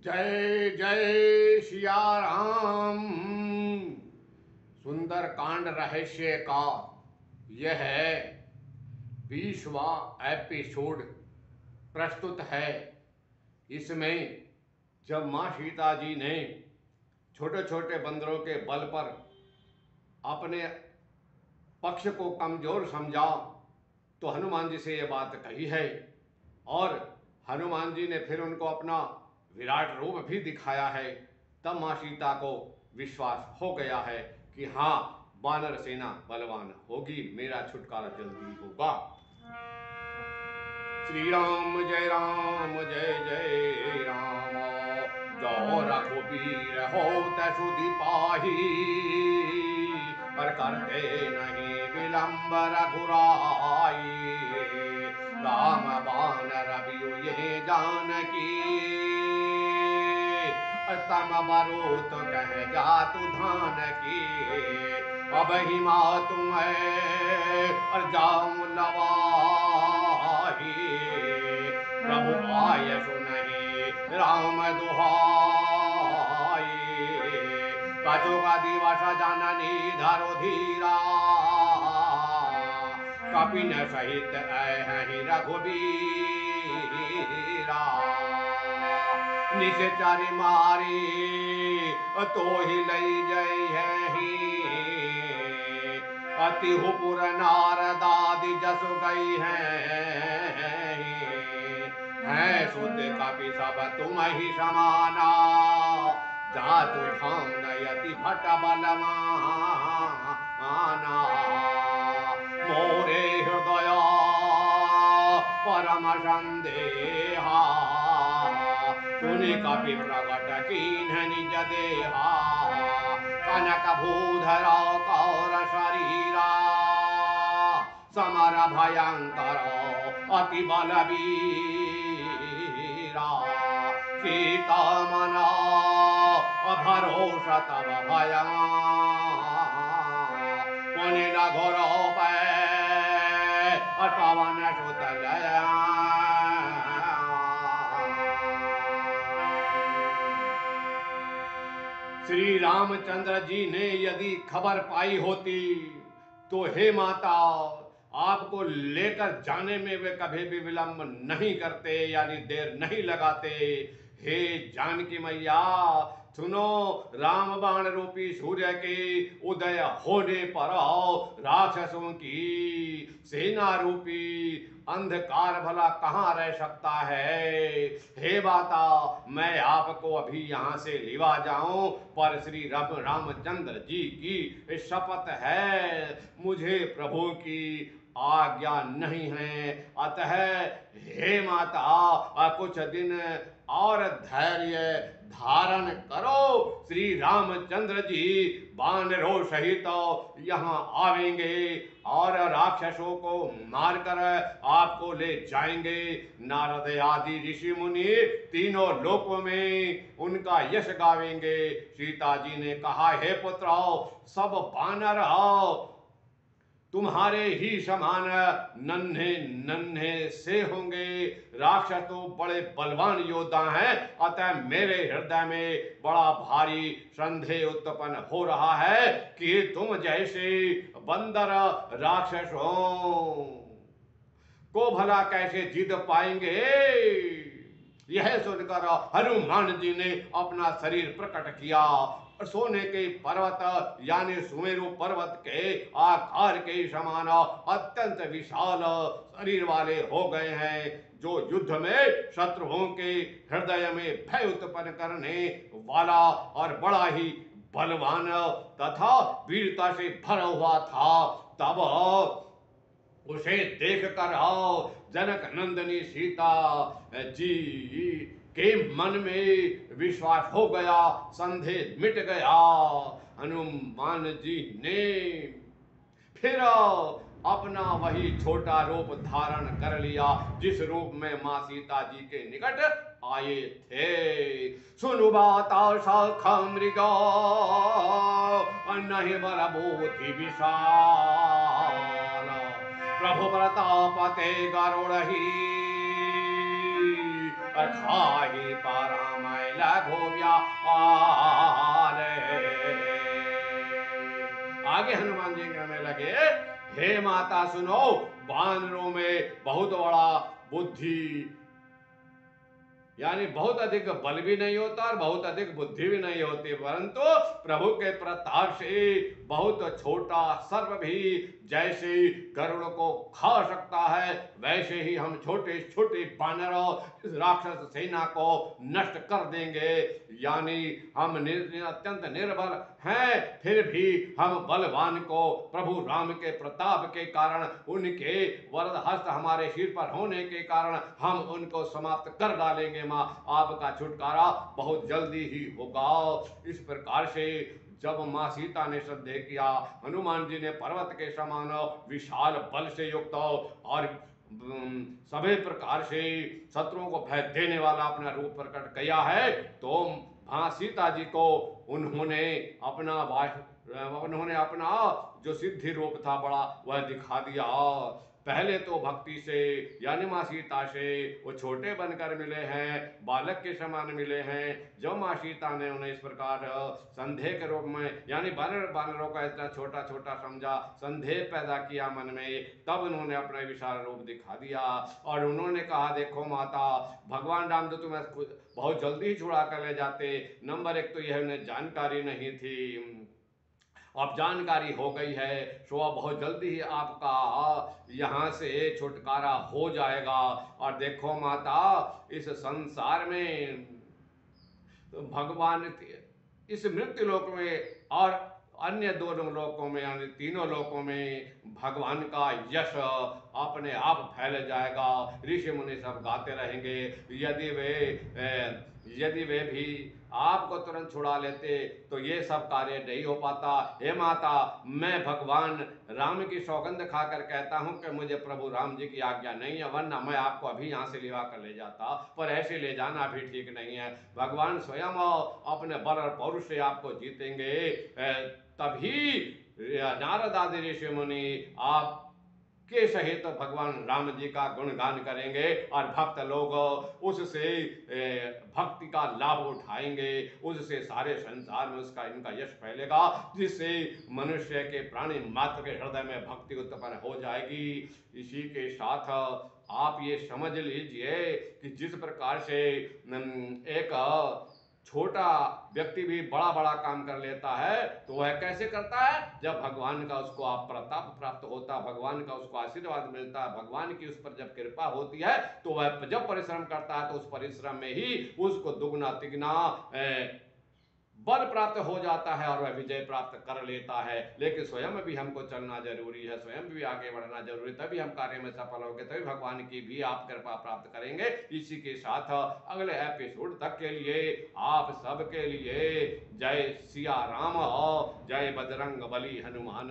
जय जय सिया राम। सुंदर कांड रहस्य का यह 20वां एपिसोड प्रस्तुत है। इसमें जब माँ सीता जी ने छोटे छोटे बंदरों के बल पर अपने पक्ष को कमजोर समझा तो हनुमान जी से यह बात कही है, और हनुमान जी ने फिर उनको अपना विराट रूप भी दिखाया है। तब माँ सीता को विश्वास हो गया है कि हाँ, वानर सेना बलवान होगी, मेरा छुटकारा जल्दी होगा। श्री राम जय राम जय जय राम। जो रघुबीर हो तसुधि पाही, पर करते नहीं विलंब रघुराई। राम बानर बियु ये जानकी, तम बरूत कह जातु धान की। अब ही मातु और जाऊं लवाही, प्रभु आय सुनहि राम दुहाई। कछु का दिवस जननी धरो धीरा, कपिन सहित अहि रघुबीरा। निश्चर मारी तो ही लई जय है, अति हुपुर नारदादि जसु गई है सुत कपि सब तुम ही समाना। जातु धाम नयति भट बलमाना, मोरे हृदय परम संदेहा। सुनि कपि प्रगट कीन्ह निज देहा, कनक भूधरा कौर शरीरा। समर भयंकर अति बलवीरा, सीता मना भरोसा तब भया। मुनि रघुर पवन सुत लया। श्री रामचंद्र जी ने यदि खबर पाई होती तो हे माता, आपको लेकर जाने में वे कभी भी विलंब नहीं करते, यानी देर नहीं लगाते। हे जानकी मैया, सुनो, राम बाण रूपी सूर्य के उदय होने पर राक्षसों की सेना रूपी अंधकार भला कहाँ रह सकता है। हे माता, मैं आपको अभी यहाँ से लिवा जाऊं, पर श्री रामचंद्र जी की शपथ है, मुझे प्रभु की आज्ञा नहीं है। अतः हे माता, कुछ दिन और धैर्य धारण करो। श्री रामचंद्र जी वानरों सहित यहाँ आवेंगे और राक्षसों को मारकर आपको ले जाएंगे। नारद आदि ऋषि मुनि तीनों लोकों में उनका यश गावेंगे। सीता जी ने कहा, हे पुत्र, सब वानर तुम्हारे ही समान नन्हे नन्हे से होंगे। राक्षस तो बड़े बलवान योद्धा हैं, अतः मेरे हृदय में बड़ा भारी संदेह उत्पन्न हो रहा है कि तुम जैसे बंदर राक्षसों को भला कैसे जीत पाएंगे। यह सुनकर हनुमान जी ने अपना शरीर प्रकट किया। सोने के पर्वत यानी सुमेरु पर्वत के आकार के समान अत्यंत विशाल शरीर वाले हो गए हैं, जो युद्ध में शत्रुओं के हृदय में भय उत्पन्न करने वाला और बड़ा ही बलवान तथा वीरता से भरा हुआ था। तब उसे देख कर जनक नंदनी सीता जी के मन में विश्वास हो गया, संदेह मिट गया। हनुमान जी ने फिर अपना वही छोटा रूप धारण कर लिया, जिस रूप में माँ सीता जी के निकट आए थे। सुनु बाता सख मृगा, नहीं बर बोधि विशाल। प्रभु प्रतापते गरुड़ ही, खाही परामय होव्या आगे हनुमान जी कहने लगे, हे माता सुनो, वानरों में बहुत बड़ा बुद्धि यानी बहुत अधिक बल भी नहीं होता और बहुत अधिक बुद्धि भी नहीं होती, परंतु प्रभु के प्रताप से बहुत छोटा सर्प भी जैसे गरुड़ को खा सकता है, वैसे ही हम छोटे छोटे वानरों राक्षस सेना को नष्ट कर देंगे। यानी हम अत्यंत निर्बल हैं, फिर भी हम बलवान को प्रभु राम के प्रताप के कारण, उनके वरद हस्त हमारे सिर पर होने के कारण हम उनको समाप्त कर डालेंगे। माँ, आपका छुटकारा बहुत जल्दी ही होगा। इस प्रकार से जब माँ सीता ने संदेह किया, हनुमान जी ने पर्वत के समान विशाल बल से युक्त और सभी प्रकार से शत्रुओं को भय देने वाला अपना रूप प्रकट किया है, तो माँ सीता जी को उन्होंने अपना जो सिद्धि रूप था बड़ा वह दिखा दिया। पहले तो भक्ति से यानी माँ सीता से वो छोटे बनकर मिले हैं, बालक के समान मिले हैं। जब माँ सीता ने उन्हें इस प्रकार संदेह के रूप में यानी बानरों का इतना छोटा छोटा समझा, संदेह पैदा किया मन में, तब उन्होंने अपना विशाल रूप दिखा दिया और उन्होंने कहा, देखो माता, भगवान राम तो तुम्हें बहुत जल्दी ही छुड़ा कर ले जाते। नंबर एक तो यह उन्हें जानकारी नहीं थी, अब जानकारी हो गई है, सो बहुत जल्दी ही आपका यहाँ से छुटकारा हो जाएगा। और देखो माता, इस संसार में भगवान इस मृत्यु लोक में और अन्य दोनों लोकों में यानी तीनों लोकों में भगवान का यश अपने आप फैल जाएगा। ऋषि मुनि सब गाते रहेंगे, यदि वे भी आपको तुरंत छुड़ा लेते तो ये सब कार्य नहीं हो पाता। हे माता, मैं भगवान राम की सौगंध खाकर कहता हूँ कि मुझे प्रभु राम जी की आज्ञा नहीं है, वरना मैं आपको अभी यहाँ से लिवा कर ले जाता, पर ऐसे ले जाना भी ठीक नहीं है। भगवान स्वयं अपने बल और पौरुष से आपको जीतेंगे, तभी नारद आदि ऋषि मुनि आप के सहित भगवान राम जी का गुणगान करेंगे और भक्त लोग उससे भक्ति का लाभ उठाएंगे, उससे सारे संसार में उसका इनका यश फैलेगा, जिससे मनुष्य के प्राणी मात्र के हृदय में भक्ति उत्पन्न हो जाएगी। इसी के साथ आप ये समझ लीजिए कि जिस प्रकार से एक छोटा व्यक्ति भी बड़ा बड़ा काम कर लेता है, तो वह कैसे करता है? जब भगवान का उसको आप प्रताप प्राप्त होता, भगवान का उसको आशीर्वाद मिलता है, भगवान की उस पर जब कृपा होती है, तो वह जब परिश्रम करता है तो उस परिश्रम में ही उसको दुगना तिगना बल प्राप्त हो जाता है और वह विजय प्राप्त कर लेता है। लेकिन स्वयं भी हमको चलना जरूरी है, स्वयं भी आगे बढ़ना जरूरी है, तभी हम कार्य में सफल होंगे, तभी भगवान की भी आप कृपा प्राप्त करेंगे। इसी के साथ अगले एपिसोड तक के लिए आप सबके लिए जय सिया राम, जय बजरंग बली हनुमान।